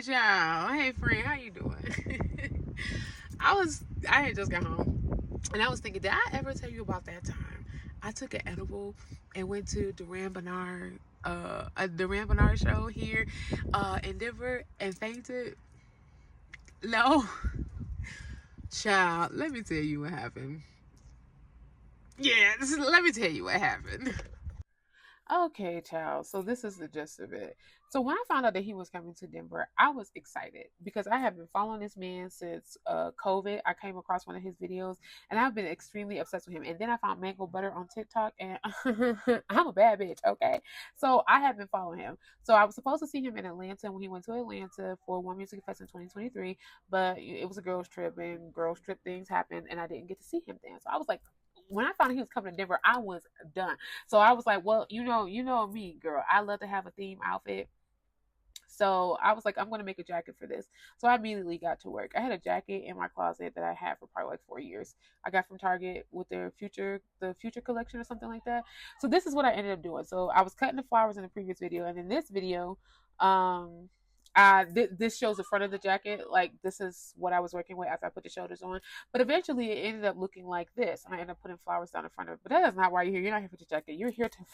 Hey y'all. Hey friend, how you doing? I had just got home and I was thinking, did I ever tell you about that time I took an edible and went to Duran Bernard a Duran Bernard show here in Denver and fainted? No. Child, let me tell you what happened. Yeah, let me tell you what happened. Okay, child. So this is the gist of it. So when I found out that he was coming to Denver, I was excited because I have been following this man since COVID. I came across one of his videos and I've been extremely obsessed with him. And then I found Mango Butter on TikTok and I'm a bad bitch, okay? So I have been following him. So I was supposed to see him in Atlanta when he went to Atlanta for One Music Fest in 2023, but it was a girls trip and girls trip things happened and I didn't get to see him then. So I was like, when I found out he was coming to Denver, I was done. So I was like, well, you know me, girl. I love to have a theme outfit. So I was like, I'm gonna make a jacket for this. So I immediately got to work. I had a jacket in my closet that I had for probably like 4 years. I got from Target with the future collection or something like that. So this is what I ended up doing. So I was cutting the flowers in the previous video, and in this video, um, this shows the front of the jacket. Like this is what I was working with after I put the shoulders on. But eventually, it ended up looking like this, and I ended up putting flowers down the front of it. But that is not why you're here. You're not here for the jacket. You're here to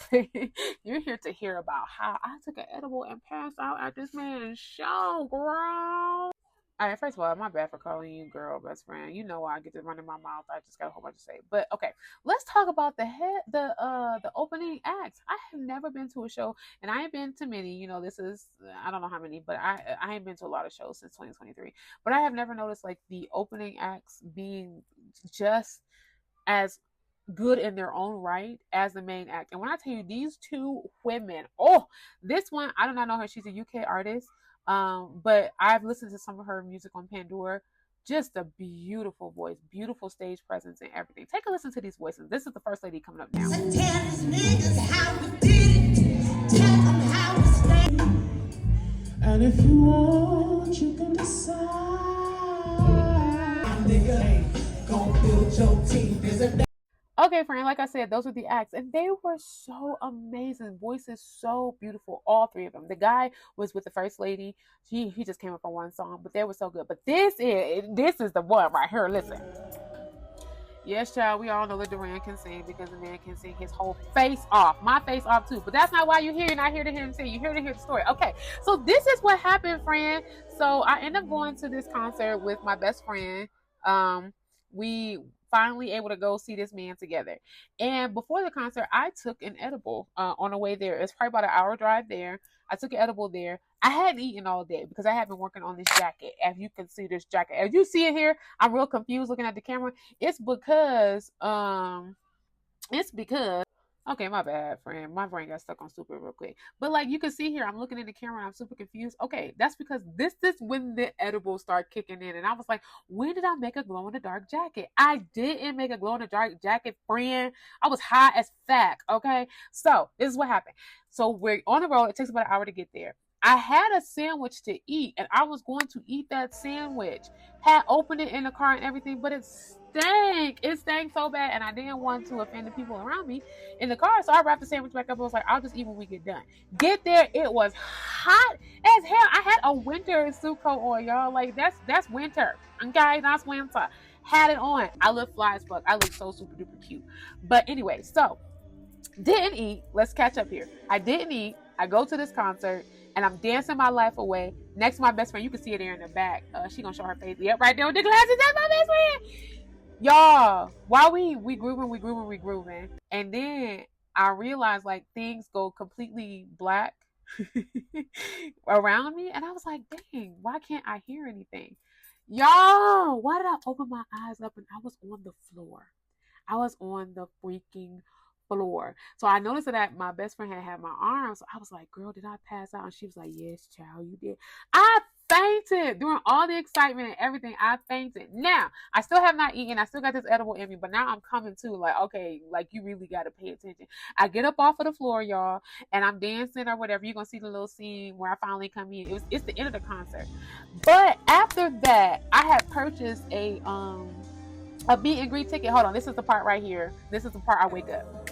you're here to hear about how I took an edible and passed out at this man's show, girl. All right, first of all, my bad for calling you girl best friend. You know why I get to run in my mouth. I just got a whole bunch to say. But okay, let's talk about the opening acts. I have never been to a show, and I ain't been to many. You know, this is I don't know how many, but I ain't been to a lot of shows since 2023. But I have never noticed like the opening acts being just as good in their own right as the main act. And when I tell you these two women, oh, this one I do not know her. She's a UK artist. But I've listened to some of her music on Pandora. Just a beautiful voice, beautiful stage presence, and everything. Take a listen to these voices. This is the first lady coming up now. So tell these niggas how we did it. Tell them how we stayed. And if you want, you can decide. Nigga ain't gonna build your team. Okay, friend, like I said, those were the acts, and they were so amazing. Voices so beautiful, all three of them. The guy was with the first lady. He just came up for one song, but they were so good. But this is the one right here. Listen. Yes, child, we all know that Duran can sing because the man can sing his whole face off. My face off too. But that's not why you're here. You're not here to hear him sing. You're here to hear the story. Okay, so this is what happened, friend. So I ended up going to this concert with my best friend. We finally able to go see this man together. And before the concert, I took an edible on the way there. It's probably about an hour drive there. I took an edible there. I hadn't eaten all day because I had been working on this jacket. As you can see this jacket. As you see it here, I'm real confused looking at the camera. It's because okay, my bad, friend. My brain got stuck on stupid real quick. But like you can see here, I'm looking in the camera and I'm super confused. Okay, that's because this is when the edibles start kicking in. And I was like, when did I make a glow in the dark jacket? I didn't make a glow in the dark jacket, friend. I was high as fuck. Okay, so this is what happened. So we're on the road. It takes about an hour to get there. I had a sandwich to eat and I was going to eat that sandwich. Had opened it in the car and everything, but it stank. It stank so bad and I didn't want to offend the people around me in the car. So I wrapped the sandwich back up. I was like, I'll just eat when we get done. Get there, it was hot as hell. I had a winter suit coat on, y'all. Like that's winter. Okay, that's winter. Had it on. I look fly as fuck. I look so super duper cute. But anyway, so didn't eat. Let's catch up here. I didn't eat. I go to this concert and I'm dancing my life away next to my best friend. You can see it there in the back. She gonna show her face. Yep, right there with the glasses. That's my best friend. Y'all, while we grooving. And then I realized like things go completely black around me. And I was like, dang, why can't I hear anything? Y'all, why did I open my eyes up and I was on the floor? I was on the freaking floor. So I noticed that my best friend had my arm. So I was like, girl, did I pass out? And she was like, yes, child, you did. I fainted during all the excitement and everything. I fainted. Now, I still have not eaten. I still got this edible in me, but now I'm coming to like, okay, like you really got to pay attention. I get up off of the floor, y'all, and I'm dancing or whatever. You're going to see the little scene where I finally come in. It's the end of the concert. But after that, I had purchased a meet and greet ticket. Hold on. This is the part right here. This is the part I wake up.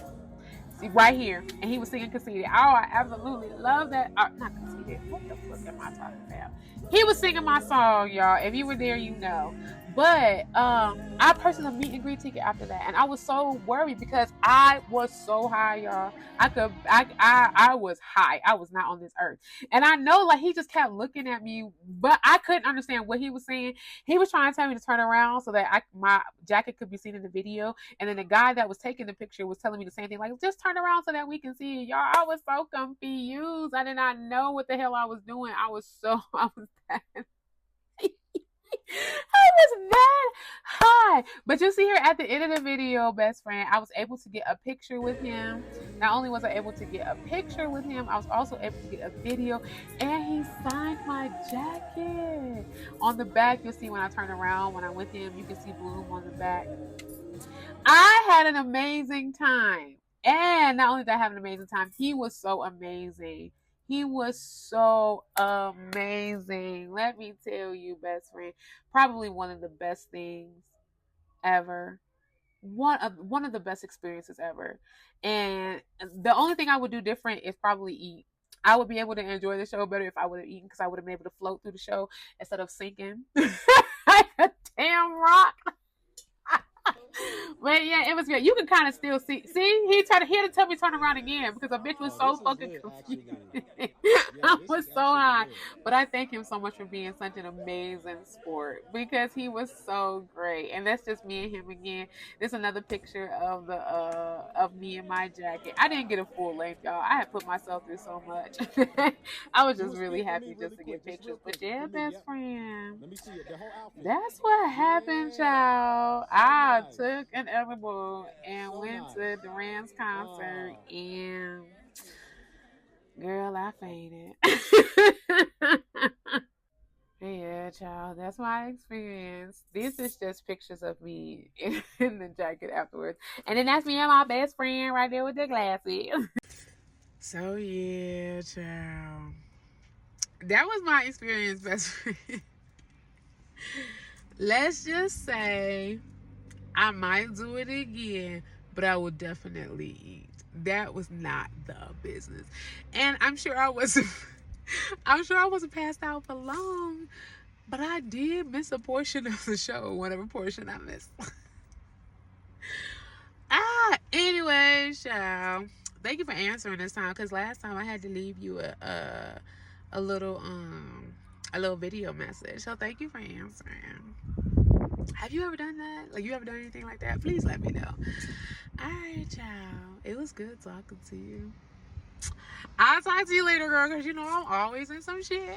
right here, and he was singing Conceited. Oh, I absolutely love that. Not Conceited. What the fuck am I talking about? He was singing my song, y'all. If you were there, you know. But I purchased a meet and greet ticket after that, and I was so worried because I was so high, y'all. I was high. I was not on this earth, and I know like he just kept looking at me, but I couldn't understand what he was saying. He was trying to tell me to turn around so that my jacket could be seen in the video, and then the guy that was taking the picture was telling me the same thing, like just turn around so that we can see it. Y'all, I was so confused. I did not know what the hell I was doing. I was that I was that high. But you see here at the end of the video, best friend, I was able to get a picture with him. Not only was I able to get a picture with him, I was also able to get a video, and he signed my jacket. On the back, you'll see when I turn around, when I'm with him, you can see Bloom on the back. I had an amazing time. And not only did I have an amazing time, he was so amazing. He was so amazing. Let me tell you, best friend, probably one of the best things ever. One of the best experiences ever. And the only thing I would do different is probably eat. I would be able to enjoy the show better if I would have eaten, because I would have been able to float through the show instead of sinking like a damn rock. But yeah, it was good. You can kind of still see. See, he had to tell me to turn around again because the bitch was so fucking confused. I was so high. But I thank him so much for being such an amazing sport, because he was so great. And that's just me and him again. There's another picture of the of me in my jacket. I didn't get a full length, y'all. I had put myself through so much. I was just really happy just to get pictures. But yeah, best friend, that's what happened, child. I took an edible and went to Duran's concert, and girl, I fainted. Yeah, child, that's my experience. This is just pictures of me in the jacket afterwards. And then that's me and my best friend right there with the glasses. So yeah, child. That was my experience, best friend. Let's just say I might do it again, but I will definitely eat. That was not the business. And I'm sure I wasn't passed out for long, but I did miss a portion of the show, whatever portion I missed. Anyway, child. Thank you for answering this time, because last time I had to leave you a little video message. So thank you for answering. Have you ever done that? Like, you ever done anything like that? Please let me know. Alright, child. It was good talking to you. I'll talk to you later, girl, because you know I'm always in some shit.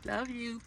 Love you.